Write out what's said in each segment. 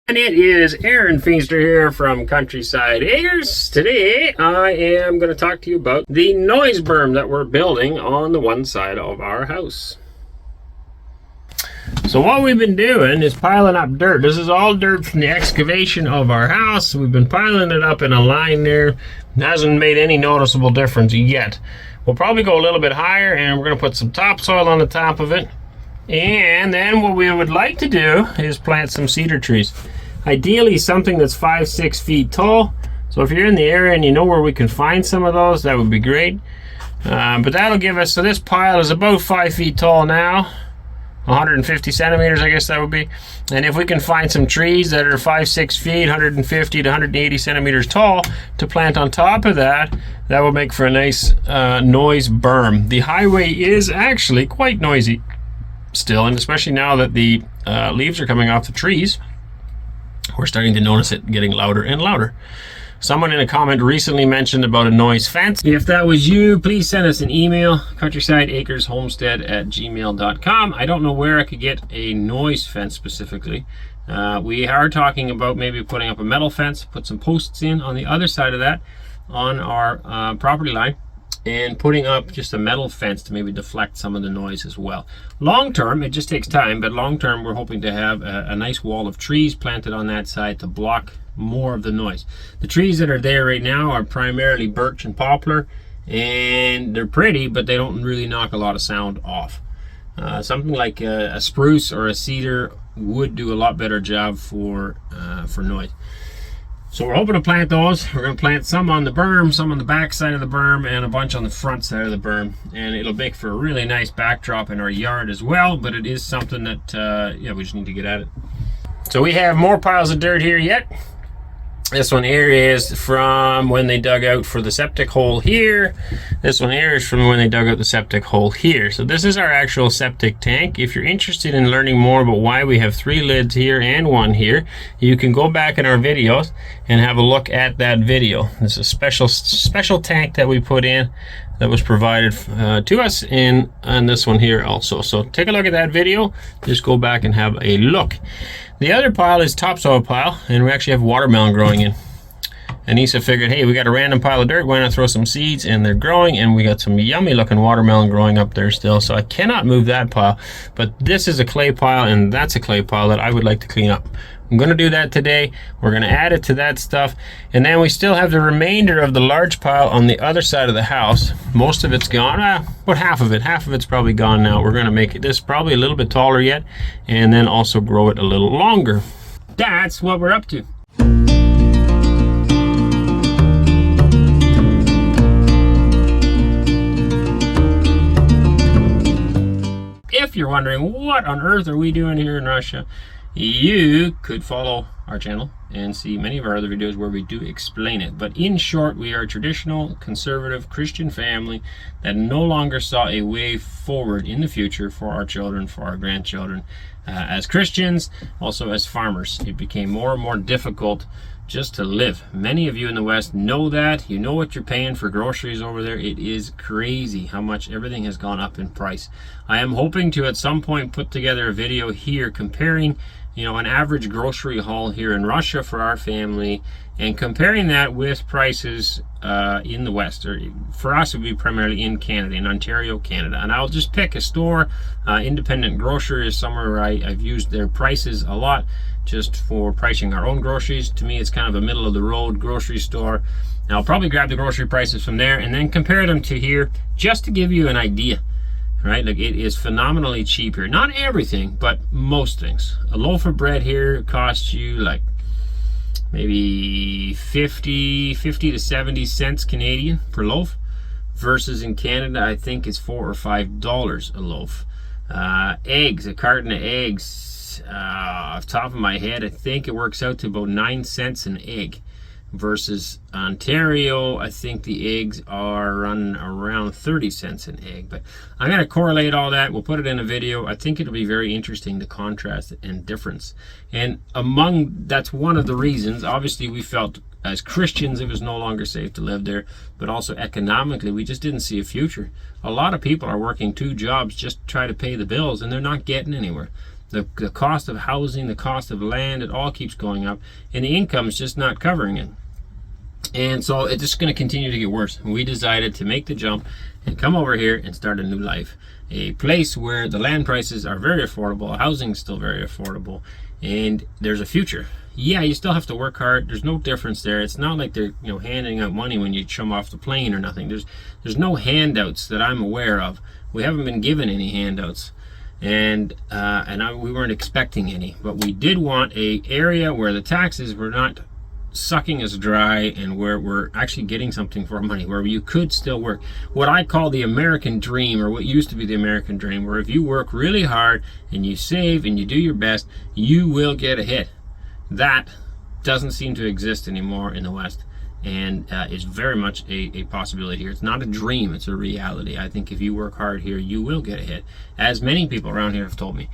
And it is Aaron Feaster here from Countryside Acres. Today I am going to talk to you about the noise berm that we're building on the one side of our house. So what we've been doing is piling up dirt. This is all dirt from the excavation of our house. We've been piling it up in a line there. It hasn't made any noticeable difference yet. We'll probably go a little bit higher and we're going to put some topsoil on the top of it. And then what we would like to do is plant some cedar trees. Ideally something that's 5-6 feet tall. So if you're in the area and you know where we can find some of those, that would be great. But that'll give us, so this pile is about 5 feet tall now. 150 centimeters, I guess that would be. And if we can find some trees that are 5-6 feet, 150 to 180 centimeters tall to plant on top of that, that will make for a nice noise berm. The highway is actually quite noisy still, and especially now that the leaves are coming off the trees, we're starting to notice it getting louder and louder. Someone in a comment recently mentioned about a noise fence. If that was you, please send us an email, countrysideacreshomestead@gmail.com. I don't know where I could get a noise fence specifically. We are talking about maybe putting up a metal fence, put some posts in on the other side of that on our property line, and putting up just a metal fence to maybe deflect some of the noise as well. Long term, it just takes time, but long term we're hoping to have a nice wall of trees planted on that side to block more of the noise. The trees that are there right now are primarily birch and poplar, and they're pretty, but they don't really knock a lot of sound off. Something like a spruce or a cedar would do a lot better job for noise. So we're hoping to plant those. We're going to plant some on the berm, some on the back side of the berm, and a bunch on the front side of the berm. And it'll make for a really nice backdrop in our yard as well, but it is something that, yeah, we just need to get at it. So we have more piles of dirt here yet. This one here is from when they dug out for the septic hole here. This one here is from when they dug out the septic hole here. So this is our actual septic tank. If you're interested in learning more about why we have 3 lids here and 1 here, you can go back in our videos and have a look at that video. It's a special tank that we put in that was provided to us in on this one here also. So take a look at that video. Just go back and have a look. The other pile is topsoil pile, and we actually have watermelon growing in. Anneesa figured, hey, we got a random pile of dirt, why not throw some seeds? And they're growing, and we got some yummy looking watermelon growing up there still. So I cannot move that pile, but this is a clay pile, and that's a clay pile that I would like to clean up. I'm going to do that today. We're going to add it to that stuff, and then we still have the remainder of the large pile on the other side of the house. Most of it's gone, but half of it's probably gone now. We're going to make this probably a little bit taller yet, and then also grow it a little longer. That's what we're up to. If you're wondering what on earth are we doing here in Russia, you could follow our channel and see many of our other videos where we do explain it. But in short, we are a traditional, conservative Christian family that no longer saw a way forward in the future for our children, for our grandchildren. As Christians, also as farmers, it became more and more difficult just to live. Many of you in the West know that. You know what you're paying for groceries over there. It is crazy how much everything has gone up in price. I am hoping to at some point put together a video here comparing, you know, an average grocery haul here in Russia for our family, and comparing that with prices in the West, or for us it would be primarily in Canada, in Ontario, Canada. And I'll just pick a store. Independent Grocer is somewhere where I've used their prices a lot just for pricing our own groceries. To me, it's kind of a middle of the road grocery store. And I'll probably grab the grocery prices from there and then compare them to here, just to give you an idea. Right, like it is phenomenally cheap here. Not everything, but most things. A loaf of bread here costs you like maybe 50 to 70 cents Canadian per loaf, versus in Canada I think it's $4 or $5 a loaf. Eggs, a carton of eggs, off the top of my head, I think it works out to about 9 cents an egg. Versus Ontario, I think the eggs are running around 30 cents an egg. But I'm going to correlate all that. We'll put it in a video. I think it'll be very interesting to contrast and difference. And that's one of the reasons, obviously, we felt as Christians it was no longer safe to live there, but also economically we just didn't see a future. A lot of people are working 2 jobs just to try to pay the bills, and they're not getting anywhere. The cost of housing, the cost of land, it all keeps going up, and the income is just not covering it. And so it's just going to continue to get worse. We decided to make the jump and come over here and start a new life. A place where the land prices are very affordable, housing is still very affordable, and there's a future. Yeah, you still have to work hard. There's no difference there. It's not like they're, you know, handing out money when you come off the plane or nothing. There's no handouts that I'm aware of. We haven't been given any handouts, and we weren't expecting any. But we did want a area where the taxes were not sucking us dry, and where we're actually getting something for our money, where you could still work. What I call the American dream, or what used to be the American dream, where if you work really hard and you save and you do your best, you will get a hit. That doesn't seem to exist anymore in the West, and is very much a possibility here. It's not a dream, it's a reality. I think if you work hard here, you will get a hit, as many people around here have told me.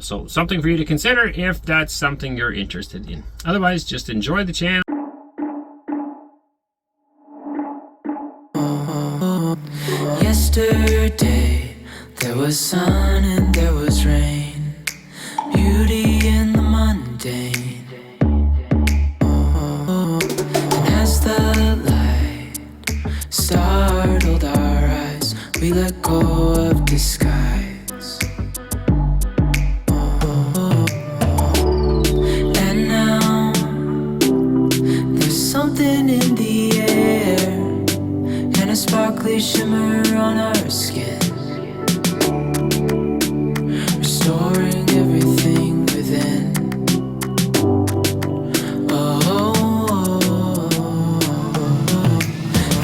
So something for you to consider if that's something you're interested in. Otherwise, just enjoy the channel. Yesterday there was sun and there was rain, beauty in the mundane. And as the light startled our eyes, we let go of disguise. And now there's something in the air, and a sparkly shimmer on our skin, restoring everything within.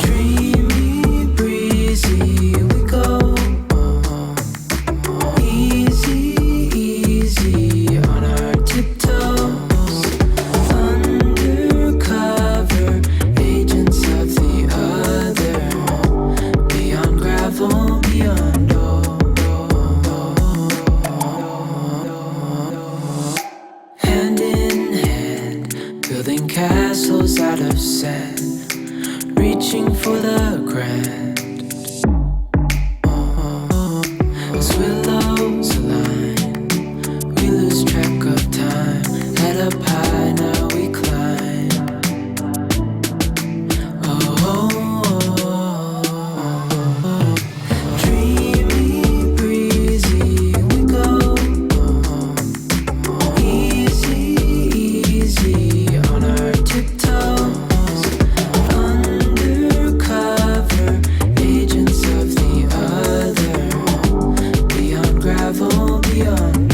Dreamy, breezy, we go. Easy, easy on our tiptoes. Undercover agents of the other. Beyond gravel, beyond hand in hand, building castles out of sand, reaching for the grand. As willows align, we lose track of time. Head up high, now we climb. Dreamy, breezy, we go. Easy, easy on our tiptoes. Undercover agents of the other. Beyond gravel, beyond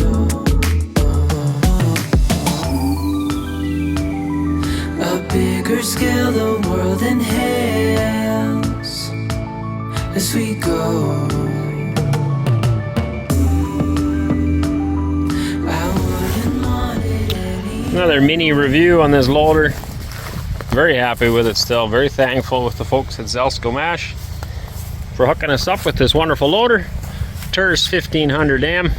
a bigger scale, the world inhales as we go. I wouldn't want it any. Another mini review on this loader. Very happy with it still. Very thankful with the folks at Zelsko for hooking us up with this wonderful loader. TERS 1500M.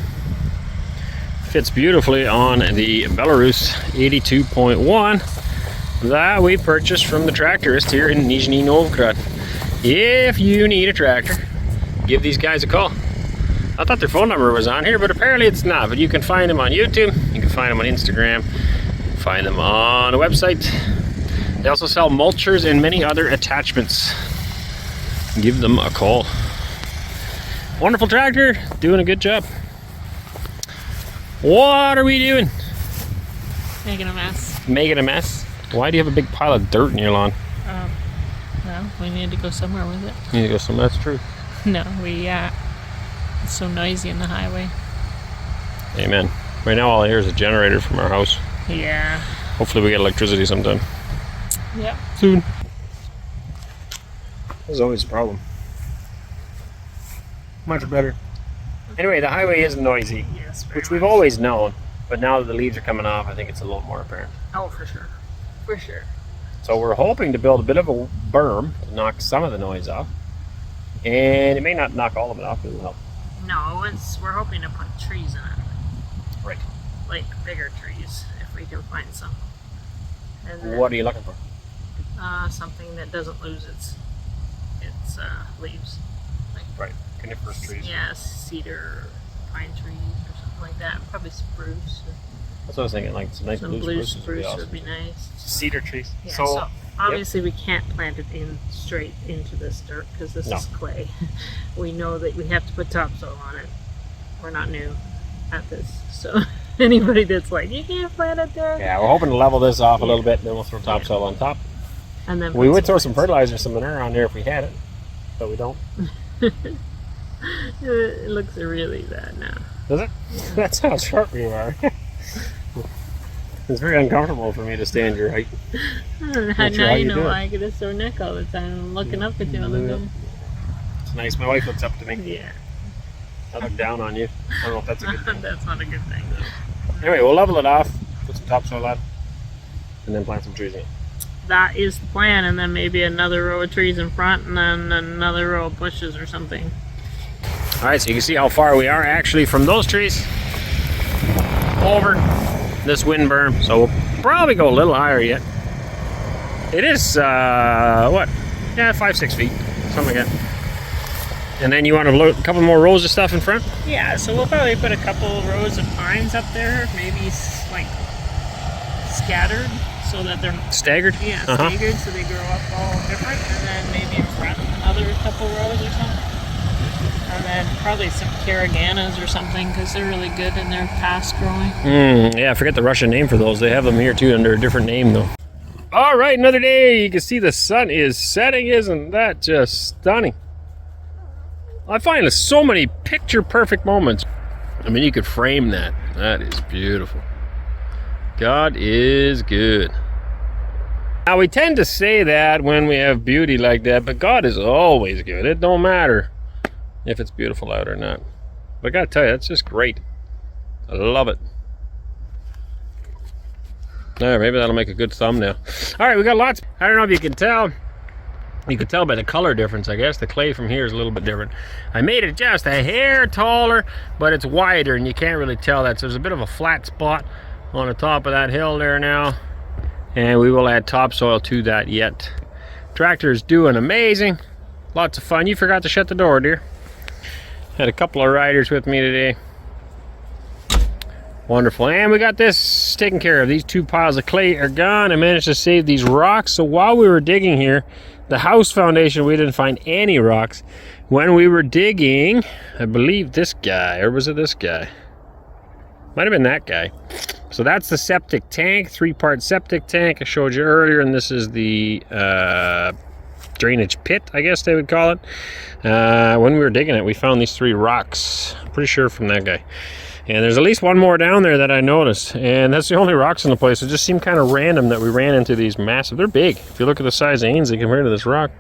Fits beautifully on the Belarus 82.1 that we purchased from the tractorist here in Nizhny Novgorod. If you need a tractor, give these guys a call. I thought their phone number was on here, but apparently it's not. But you can find them on YouTube, you can find them on Instagram, find them on a website. They also sell mulchers and many other attachments. Give them a call. Wonderful tractor, doing a good job. What are we doing? Making a mess. Making a mess? Why do you have a big pile of dirt in your lawn? Well, we need to go somewhere with it. You need to go somewhere, that's true. No, it's so noisy in the highway. Amen. Right now all I hear is a generator from our house. Yeah. Hopefully we get electricity sometime. Yep. Soon. There's always a problem. Much better. Anyway, the highway is noisy, Yes, very which we've much. always known, but now that the leaves are coming off, I think it's a little more apparent. Oh, for sure. For sure. So we're hoping to build a bit of a berm to knock some of the noise off. And it may not knock all of it off, but it'll help. No, we're hoping to put trees in it. Right. Like bigger trees, if we can find some. And then, What are you looking for? something that doesn't lose its leaves. Like, Right. Coniferous trees. yeah, cedar, pine trees or something. something like that. Probably spruce. That's what I was thinking, like some nice Some blue blue spruces spruce would be awesome. nice. Cedar trees. Yeah, so obviously we can't plant it in straight into this dirt because this is clay. We know that we have to put topsoil on it. We're not new at this, so anybody that's like, you can't plant it there. Yeah, we're hoping to level this off a little bit, then we'll throw topsoil on top. And then we would throw some fertilizer, some manure on there if we had it, but we don't. It looks really bad now. Does it? Yeah. That's how short we are. It's very uncomfortable for me to stand your height. Now you know why I get a sore neck all the time. I'm looking up at you all the time. It's nice. My wife looks up to me. Yeah. I look down on you. I don't know if that's a good thing. That's not a good thing. Anyway, we'll level it off, put some topsoil on, and then plant some trees in it. That is the plan, and then maybe another row of trees in front, and then another row of bushes or something. Alright, so you can see how far we are actually from those trees over this wind berm. So we'll probably go a little higher yet. It is, what? Yeah, 5-6 feet, something like that. And then you want to load a couple more rows of stuff in front? Yeah, so we'll probably put a couple rows of pines up there, maybe like scattered so that they're staggered. Yeah, staggered so they grow up all different, and then maybe in front another couple rows or something. And then probably some caraganas or something because they're really good and they're fast growing. Yeah, I forget the Russian name for those. They have them here too under a different name though. All right, another day. You can see the sun is setting. Isn't that just stunning? I find there's so many picture perfect moments. I mean, you could frame that. That is beautiful. God is good. Now, we tend to say that when we have beauty like that, but God is always good. It don't matter if it's beautiful out or not. But I gotta tell you, that's just great. I love it. All right, maybe that'll make a good thumbnail. All right, we got lots. I don't know if you can tell. You can tell by the color difference, I guess. The clay from here is a little bit different. I made it just a hair taller, but it's wider, and you can't really tell that. So there's a bit of a flat spot on the top of that hill there now. And we will add topsoil to that yet. Tractor is doing amazing. Lots of fun. You forgot to shut the door, dear. Had a couple of riders with me today. Wonderful. And we got this taken care of. These two piles of clay are gone. I managed to save these rocks. So while we were digging here, the house foundation, we didn't find any rocks. When we were digging, I believe this guy, or was it this guy? Might have been that guy. So that's the septic tank, 3-part septic tank I showed you earlier, and this is the drainage pit, I guess they would call it. When we were digging it, we found these 3 rocks. I'm pretty sure from that guy. And there's at least one more down there that I noticed, and that's the only rocks in the place. It just seemed kind of random that we ran into these massive. They're big. If you look at the size of Anneesa compared to this rock.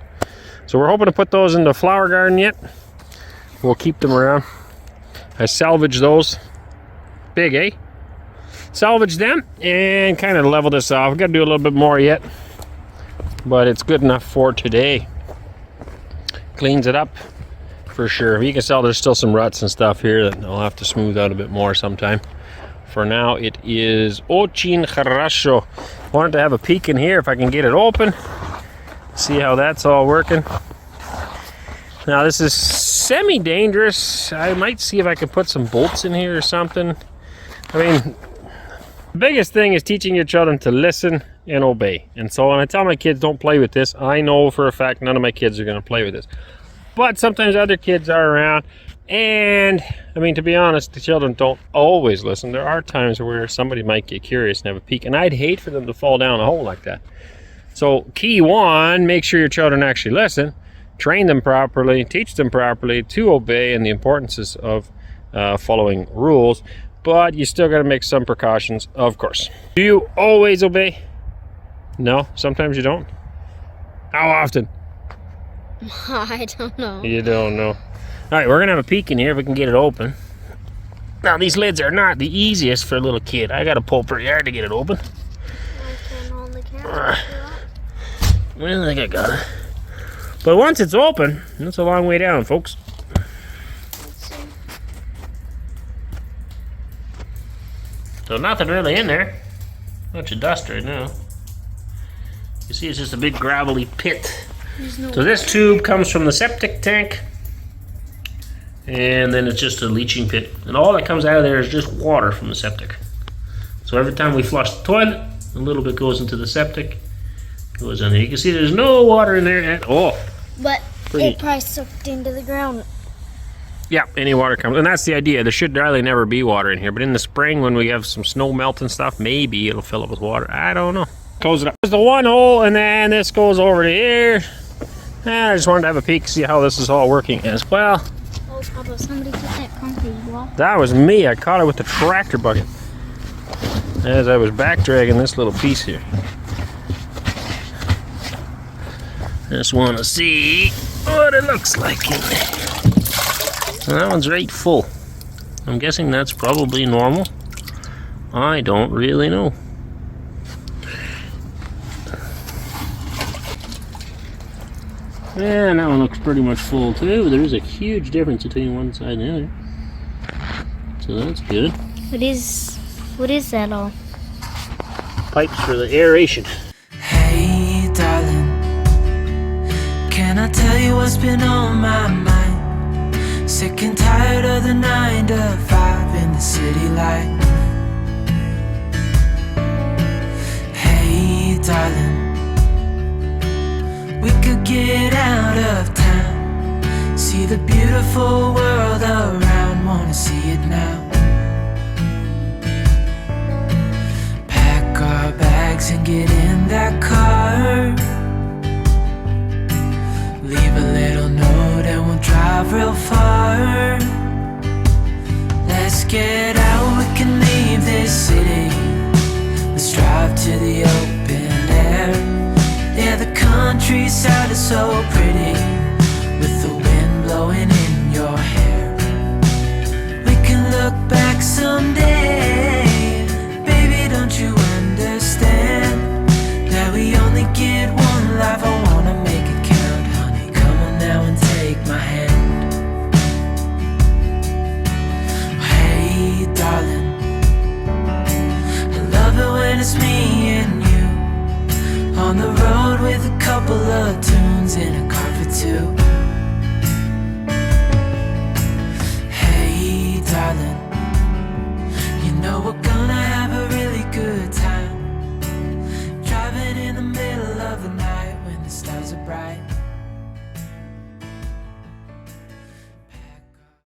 So we're hoping to put those in the flower garden yet. We'll keep them around. I salvaged those. Big, eh? Salvage them and kind of level this off. We've got to do a little bit more yet, but it's good enough for today. Cleans it up for sure. You can tell there's still some ruts and stuff here that I'll have to smooth out a bit more sometime. For now, it is очень хорошо. Wanted to have a peek in here if I can get it open. See how that's all working. Now this is semi-dangerous. I might see if I can put some bolts in here or something. I mean, the biggest thing is teaching your children to listen and obey. And so when I tell my kids don't play with this, I know for a fact none of my kids are going to play with this. But sometimes other kids are around, and I mean, to be honest, the children don't always listen. There are times where somebody might get curious and have a peek, and I'd hate for them to fall down a hole like that. So key 1, make sure your children actually listen, train them properly, teach them properly to obey, and the importance of following rules. But you still got to make some precautions, of course. Do you always obey? No, sometimes you don't. How often? I don't know. You don't know. All right, we're gonna have a peek in here if we can get it open. Now these lids are not the easiest for a little kid. I gotta pull pretty hard to get it open. I can hold the camera. I don't think I got it. But once it's open, it's a long way down, folks. Let's see. So nothing really in there. Bunch of dust right now. You see, it's just a big gravelly pit. There's no So this tube comes from the septic tank, and then it's just a leaching pit. And all that comes out of there is just water from the septic. So every time we flush the toilet, a little bit goes into the septic, goes in there. You can see there's no water in there at all. But Pretty. it probably soaked into the ground. Yeah, any water comes, and that's the idea. There should really never be water in here, but in the spring when we have some snow melt and stuff, maybe it'll fill up with water. I don't know. Close it up. There's the one hole, and then this goes over to here. And I just wanted to have a peek, see how this is all working as well. Oh, Papa, somebody get that concrete wall. That was me. I caught it with the tractor bucket as I was back dragging this little piece here. Just want to see what it looks like in there. And that one's right full. I'm guessing that's probably normal. I don't really know. And that one looks pretty much full too. There's a huge difference between one side and the other. So that's good. What is that all? Pipes for the aeration. Hey darling, can I tell you what's been on my mind? Sick and tired of the 9 to 5 in the city life. Hey darling, we could get out of town, see the beautiful world around, wanna see it now. Pack our bags and get in that car, leave a little note and we'll drive real far. Let's get out, we can leave this city. Let's drive to the open air. Yeah, the countryside is so pretty.